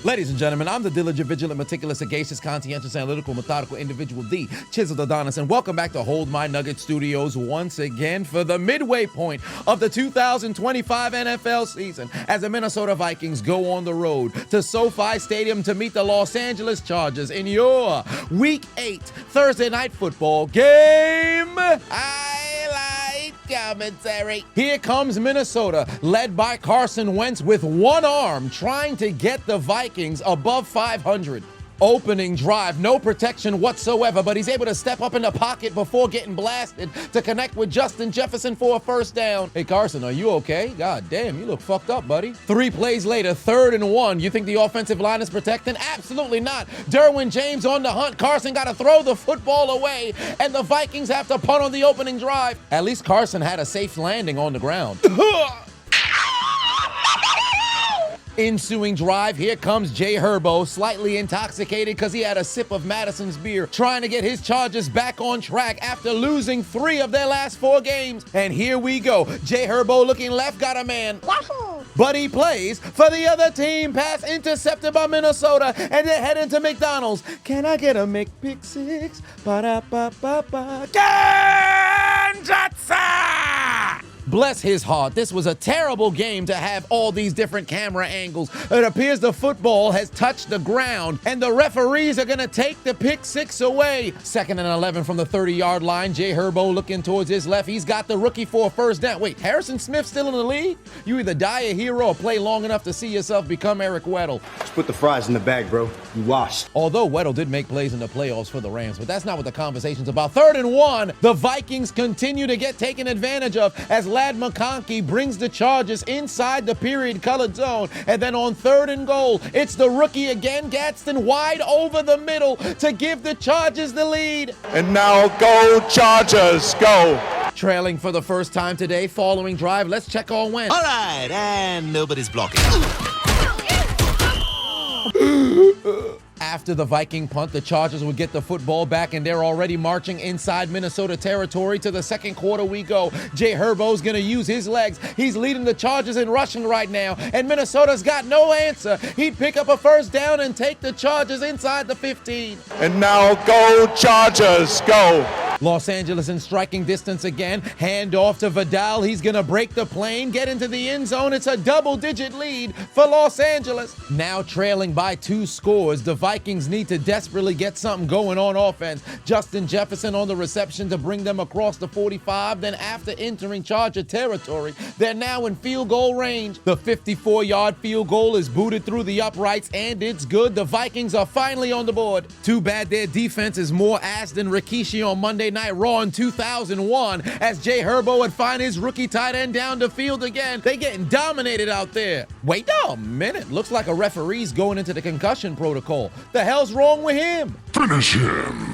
Ladies and gentlemen, I'm the diligent, vigilant, meticulous, sagacious, conscientious, analytical, methodical individual, the Chiseled Adonis, and welcome back to Hold My Nugget Studios once again for the midway point of the 2025 NFL season as the Minnesota Vikings go on the road to SoFi Stadium to meet the Los Angeles Chargers in your Week 8 Thursday Night Football game. Highlight commentary. Here comes Minnesota, led by Carson Wentz with one arm, trying to get the Vikings above 500. Opening drive, no protection whatsoever, but he's able to step up in the pocket before getting blasted to connect with Justin Jefferson for a first down. Hey, Carson, are you okay? God damn, you look fucked up, buddy. 3 plays later, 3rd and 1. You think the offensive line is protecting? Absolutely not. Derwin James on the hunt. Carson got to throw the football away, and the Vikings have to punt on the opening drive. At least Carson had a safe landing on the ground. Ensuing drive, here comes Jay Herbo, slightly intoxicated because he had a sip of Madison's beer, trying to get his Chargers back on track after losing 3 of their last 4 games. And here we go. Jay Herbo looking left, got a man. Yahoo! But he plays for the other team. Pass intercepted by Minnesota, and they head into McDonald's. Can I get a McPick-6? Ba-da-ba-ba-ba. Kansas! Bless his heart, this was a terrible game to have all these different camera angles. It appears the football has touched the ground, and the referees are going to take the pick 6 away. 2nd and 11 from the 30-yard line. Jay Herbo looking towards his left. He's got the rookie for a first down. Wait, Harrison Smith still in the league? You either die a hero or play long enough to see yourself become Eric Weddle. Just put the fries in the bag, bro. You washed. Although Weddle did make plays in the playoffs for the Rams, but that's not what the conversation's about. 3rd and 1. The Vikings continue to get taken advantage of as Lad McConkey brings the Chargers inside the period-colored zone. And then on 3rd and goal, it's the rookie again, Gadsden, wide over the middle to give the Chargers the lead. And now go Chargers, go. Trailing for the first time today, following drive, let's check on Wentz. All right, and nobody's blocking. After the Viking punt, the Chargers would get the football back, and they're already marching inside Minnesota territory. To the second quarter we go. Jay Herbo's going to use his legs. He's leading the Chargers in rushing right now, and Minnesota's got no answer. He'd pick up a first down and take the Chargers inside the 15. And now go Chargers, go. Los Angeles in striking distance again. Hand off to Vidal. He's going to break the plane, get into the end zone. It's a double-digit lead for Los Angeles. Now trailing by 2 scores, the Vikings need to desperately get something going on offense. Justin Jefferson on the reception to bring them across the 45. Then after entering Charger territory, they're now in field goal range. The 54-yard field goal is booted through the uprights, and it's good. The Vikings are finally on the board. Too bad their defense is more ass than Rikishi on Monday Night Raw in 2001 as Jay Herbo would find his rookie tight end down the field again. They getting dominated out there. Wait a minute. Looks like a referee's going into the concussion protocol. The hell's wrong with him? Finish him.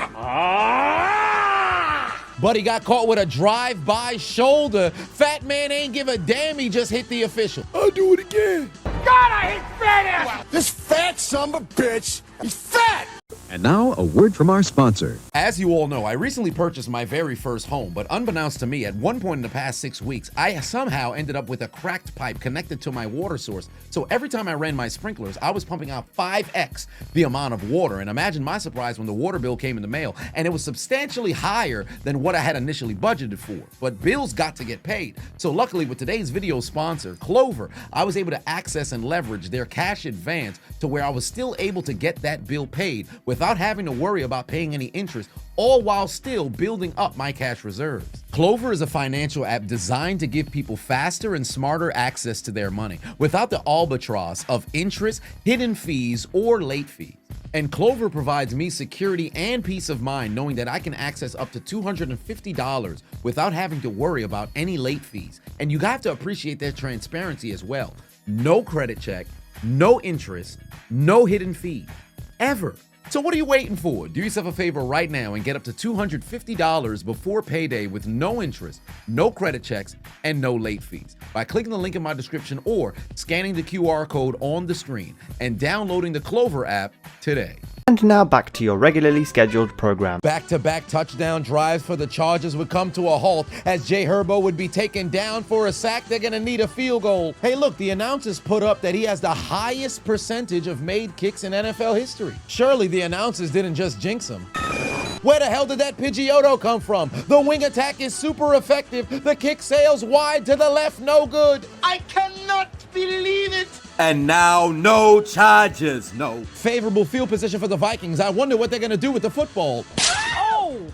But he got caught with a drive-by shoulder. Fat man ain't give a damn. He just hit the official. I'll do it again. God, I hate fat ass! This fat son of a bitch, he's fat! And now, a word from our sponsor. As you all know, I recently purchased my very first home, but unbeknownst to me, at one point in the past 6 weeks, I somehow ended up with a cracked pipe connected to my water source. So every time I ran my sprinklers, I was pumping out 5x the amount of water. And imagine my surprise when the water bill came in the mail, and it was substantially higher than what I had initially budgeted for. But bills got to get paid. So luckily, with today's video sponsor, Clover, I was able to access and leverage their cash advance to where I was still able to get that bill paid without having to worry about paying any interest, all while still building up my cash reserves. Clover is a financial app designed to give people faster and smarter access to their money without the albatross of interest, hidden fees, or late fees. And Clover provides me security and peace of mind knowing that I can access up to $250 without having to worry about any late fees. And you have to appreciate their transparency as well. No credit check, no interest, no hidden fees, ever. So what are you waiting for? Do yourself a favor right now and get up to $250 before payday with no interest, no credit checks, and no late fees by clicking the link in my description or scanning the QR code on the screen and downloading the Clover app today. And now back to your regularly scheduled program. Back-to-back touchdown drives for the Chargers would come to a halt as Jay Herbo would be taken down for a sack. They're going to need a field goal. Hey, look, the announcers put up that he has the highest percentage of made kicks in NFL history. Surely the announcers didn't just jinx him. Where the hell did that Pidgeotto come from? The wing attack is super effective. The kick sails wide to the left, no good. I cannot believe it. And now, no charges, no. Favorable field position for the Vikings. I wonder what they're going to do with the football.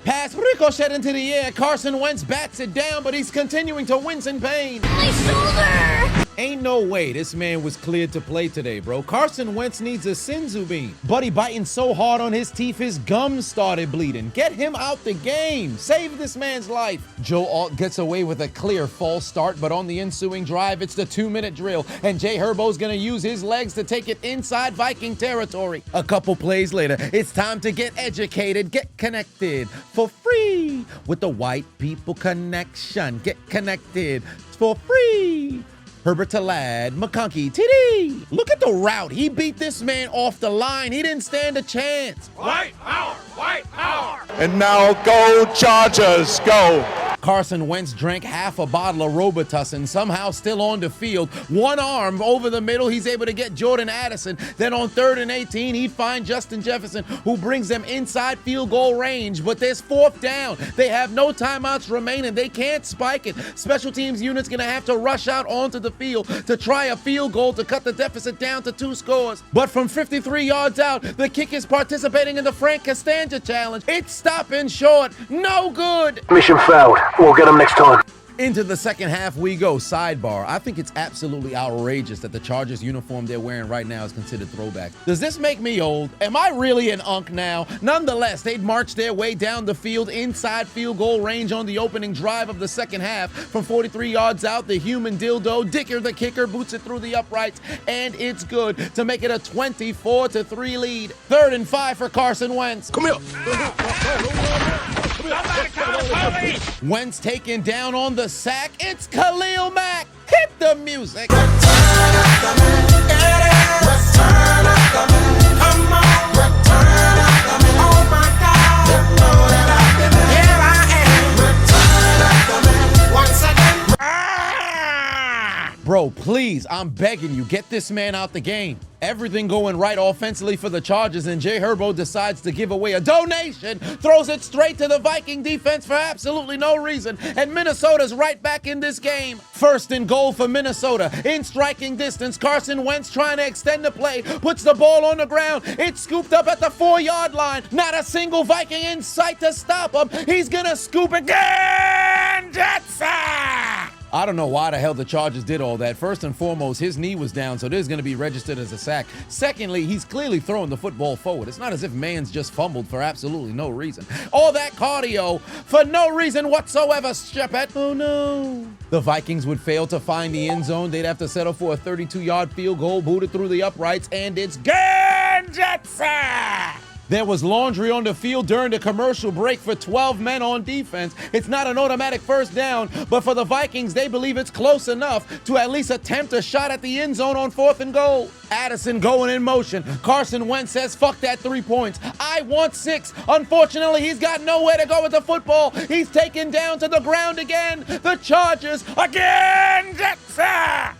Pass ricochet into the air. Carson Wentz bats it down, but he's continuing to wince in pain. My shoulder. Ain't no way this man was cleared to play today, bro. Carson Wentz needs a Sinzu bean. Buddy biting so hard on his teeth, his gums started bleeding. Get him out the game. Save this man's life. Joe Alt gets away with a clear false start, but on the ensuing drive, it's the 2-minute drill, and Jay Herbo's gonna use his legs to take it inside Viking territory. A couple plays later, it's time to get educated, get connected for free with the White People Connection. Get connected for free. Herbert to Ladd, McConkey, TD. Look at the route. He beat this man off the line. He didn't stand a chance. White power! White power! And now go Chargers, go! Carson Wentz drank half a bottle of Robitussin, somehow still on the field. One arm over the middle, he's able to get Jordan Addison. Then on 3rd and 18, he finds Justin Jefferson, who brings them inside field goal range. But there's 4th down. They have no timeouts remaining. They can't spike it. Special teams unit's gonna have to rush out onto the field to try a field goal to cut the deficit down to 2 scores. But from 53 yards out, the kick is participating in the Frank Costanza challenge. It's stopping short. No good. Mission failed. We'll get them next time. Into the second half we go. Sidebar. I think it's absolutely outrageous that the Chargers uniform they're wearing right now is considered throwback. Does this make me old? Am I really an unk now? Nonetheless, they'd march their way down the field inside field goal range on the opening drive of the second half. From 43 yards out, the human dildo, Dicker the kicker, boots it through the uprights, and it's good to make it a 24-3 lead. 3rd and 5 for Carson Wentz. Come here. Wentz taken down on the sack. It's Khalil Mack. Hit the music. Bro, please, I'm begging you, get this man out the game. Everything going right offensively for the Chargers, and Jay Herbo decides to give away a donation, throws it straight to the Viking defense for absolutely no reason, and Minnesota's right back in this game. 1st and goal for Minnesota. In striking distance, Carson Wentz trying to extend the play, puts the ball on the ground. It's scooped up at the 4-yard line. Not a single Viking in sight to stop him. He's gonna scoop again. That's I don't know why the hell the Chargers did all that. First and foremost, his knee was down, so this is going to be registered as a sack. Secondly, he's clearly throwing the football forward. It's not as if man's just fumbled for absolutely no reason. All that cardio for no reason whatsoever, Shepard. Oh, no. The Vikings would fail to find the end zone. They'd have to settle for a 32-yard field goal, booted through the uprights, and it's Ganjatsa! There was laundry on the field during the commercial break for 12 men on defense. It's not an automatic first down, but for the Vikings, they believe it's close enough to at least attempt a shot at the end zone on 4th and goal. Addison going in motion. Carson Wentz says, fuck that 3 points. I want 6. Unfortunately, he's got nowhere to go with the football. He's taken down to the ground again. The Chargers again. Foul,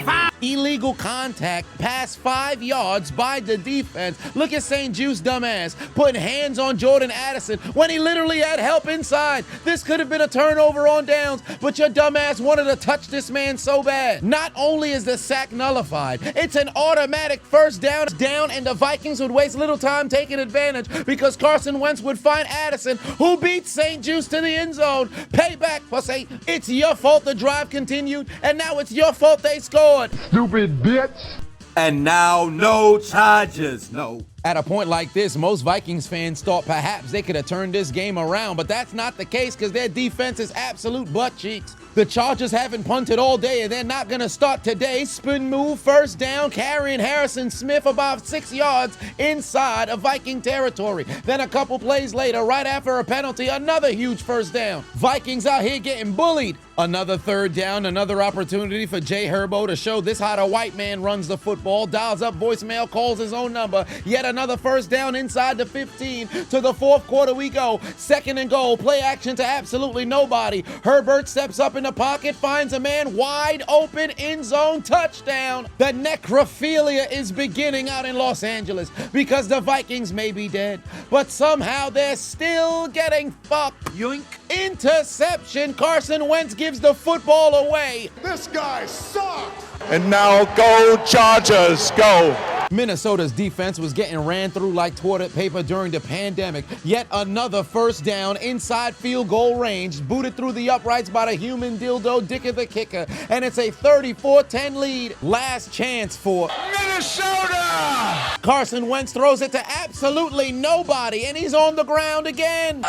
foul. Illegal contact past 5 yards by the defense. Look at St. Juice dumbass putting hands on Jordan Addison when he literally had help inside. This could have been a turnover on downs, but your dumbass wanted to touch this man so bad. Not only is the sack nullified, it's an automatic first down, and the Vikings would waste little time taking advantage because Carson Wentz would find Addison, who beats St. Juice to the end zone. Payback, pussy. It's your fault the drive continued, and now it's your fault they scored. Stupid bitch. And now, no charges, no. At a point like this, most Vikings fans thought perhaps they could have turned this game around, but that's not the case because their defense is absolute butt cheeks. The Chargers haven't punted all day, and they're not going to start today. Spin move, first down, carrying Harrison Smith about 6 yards inside of Viking territory. Then a couple plays later, right after a penalty, another huge first down. Vikings out here getting bullied. Another third down, another opportunity for Jay Herbo to show this how the white man runs the football. Dials up voicemail, calls his own number. Yet another first down inside the 15. To the fourth quarter we go. Second and goal. Play action to absolutely nobody. Herbert steps up in the pocket, finds a man wide open, end zone, touchdown. The necrophilia is beginning out in Los Angeles because the Vikings may be dead, but somehow they're still getting fucked. Yoink. Interception. Carson Wentz gives the football away. This guy sucks. And now go Chargers, go. Minnesota's defense was getting ran through like toilet paper during the pandemic. Yet another first down inside field goal range, booted through the uprights by the human dildo Dicker the kicker. And it's a 34-10 lead. Last chance for Minnesota! Carson Wentz throws it to absolutely nobody, and he's on the ground again.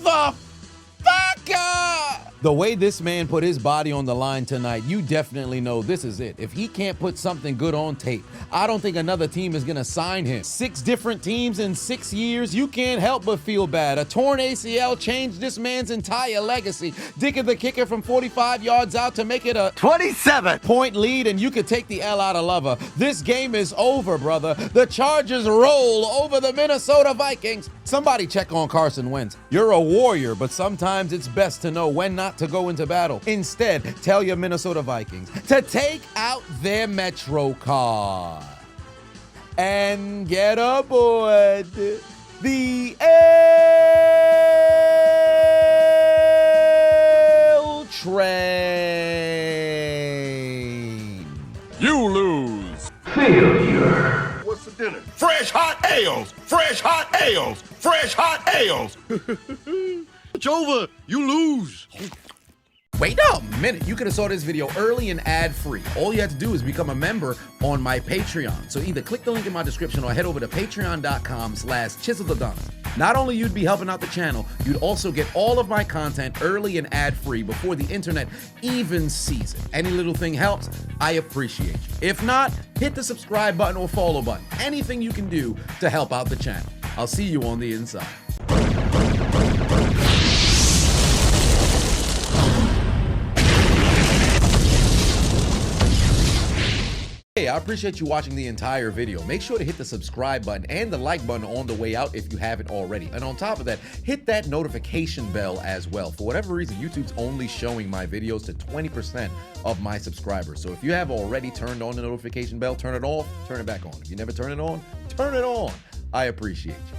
Motherfucker! The way this man put his body on the line tonight, you definitely know this is it. If he can't put something good on tape, I don't think another team is going to sign him. 6 different teams in 6 years, you can't help but feel bad. A torn ACL changed this man's entire legacy. Dicker the kicker from 45 yards out to make it a 27-point lead, and you could take the L out of lover. This game is over, brother. The Chargers roll over the Minnesota Vikings. Somebody check on Carson Wentz. You're a warrior, but sometimes it's best to know when not to go into battle. Instead, tell your Minnesota Vikings to take out their Metro card and get aboard the L train. You lose. Failure. What's for dinner? Fresh hot ales. Fresh hot ales. Fresh hot ales. It's over. You lose. Wait a minute, you could have saw this video early and ad-free. All you have to do is become a member on my Patreon. So either click the link in my description or head over to patreon.com/Chiseled Adonis. Not only you'd be helping out the channel, you'd also get all of my content early and ad-free before the internet even sees it. Any little thing helps, I appreciate you. If not, hit the subscribe button or follow button. Anything you can do to help out the channel. I'll see you on the inside. Hey, I appreciate you watching the entire video. Make sure to hit the subscribe button and the like button on the way out if you haven't already. And on top of that, hit that notification bell as well. For whatever reason, YouTube's only showing my videos to 20% of my subscribers. So if you have already turned on the notification bell, turn it off, turn it back on. If you never turn it on, turn it on. I appreciate you.